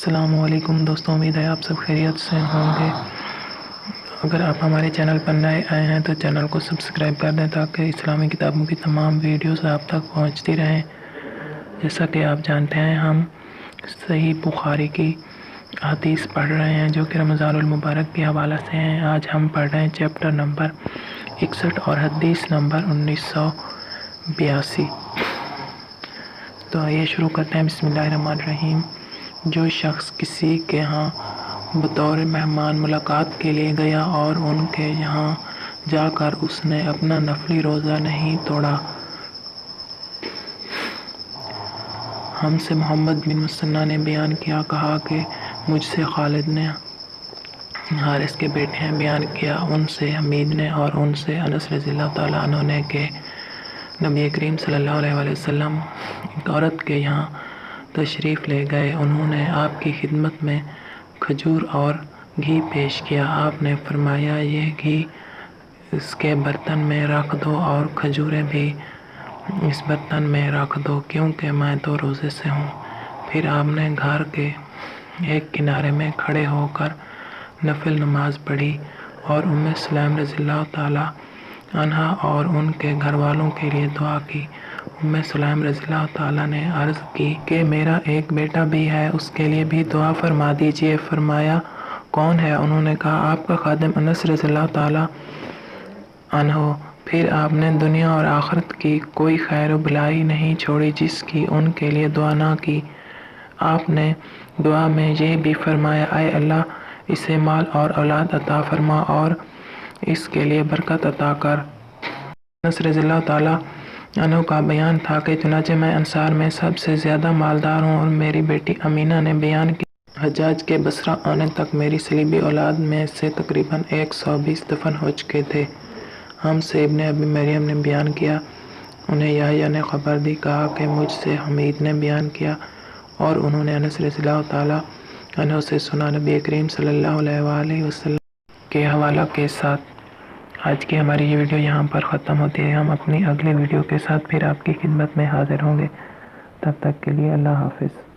السلام علیکم دوستوں، امید ہے آپ سب خیریت سے ہوں گے۔ اگر آپ ہمارے چینل پر نئے آئے ہیں تو چینل کو سبسکرائب کر دیں تاکہ اسلامی کتابوں کی تمام ویڈیوز آپ تک پہنچتی رہیں۔ جیسا کہ آپ جانتے ہیں، ہم صحیح بخاری کی حدیث پڑھ رہے ہیں جو کہ رمضان المبارک کے حوالے سے ہیں۔ آج ہم پڑھ رہے ہیں چیپٹر نمبر 61 اور حدیث نمبر 1982۔ تو آئیے شروع کرتے ہیں۔ بسم اللہ الرحمن الرحیم۔ جو شخص کسی کے ہاں بطور مہمان ملاقات کے لیے گیا اور ان کے یہاں جا کر اس نے اپنا نفلی روزہ نہیں توڑا، ہم سے محمد بن مسنہ نے بیان کیا، کہا کہ مجھ سے خالد نے حارث کے بیٹے ہیں بیان کیا، ان سے حمید نے اور ان سے انس رضی اللہ تعالیٰ عنہ نے کہ نبی کریم صلی اللہ علیہ وسلم ایک عورت کے یہاں تشریف لے گئے۔ انہوں نے آپ کی خدمت میں کھجور اور گھی پیش کیا۔ آپ نے فرمایا، یہ گھی اس کے برتن میں رکھ دو اور کھجوریں بھی اس برتن میں رکھ دو، کیونکہ میں تو روزے سے ہوں۔ پھر آپ نے گھر کے ایک کنارے میں کھڑے ہو کر نفل نماز پڑھی اور ام سلیم رضی اللہ تعالیٰ عنہا اور ان کے گھر والوں کے لیے دعا کی۔ ام سلیم رضی اللہ تعالیٰ نے عرض کی کہ میرا ایک بیٹا بھی ہے، اس کے لیے بھی دعا فرما دیجیے۔ فرمایا، کون ہے؟ انہوں نے کہا، آپ کا خادم انس رضی اللہ تعالیٰ عنہ۔ پھر آپ نے دنیا اور آخرت کی کوئی خیر و بھلائی نہیں چھوڑی جس کی ان کے لیے دعا نہ کی۔ آپ نے دعا میں یہ بھی فرمایا، اے اللہ، اسے مال اور اولاد عطا فرما اور اس کے لیے برکت عطا کر۔ انس رضی اللہ تعالیٰ عنہ کا بیان تھا کہ چنانچہ میں انصار میں سب سے زیادہ مالدار ہوں، اور میری بیٹی امینہ نے بیان کیا، حجاج کے بصرہ آنے تک میری صلیبی اولاد میں سے تقریباً 120 دفن ہو چکے تھے۔ ہم سے ابن ابی مریم نے بیان کیا، انہیں یحییٰ نے خبر دی، کہا کہ مجھ سے حمید نے بیان کیا اور انہوں نے انس رضی اللہ تعالیٰ عنہ سے سنا۔ نبی کریم صلی اللہ علیہ وآلہ وسلم کے حوالہ کے ساتھ آج کی ہماری یہ ویڈیو یہاں پر ختم ہوتی ہے۔ ہم اپنی اگلی ویڈیو کے ساتھ پھر آپ کی خدمت میں حاضر ہوں گے۔ تب تک کے لیے اللہ حافظ۔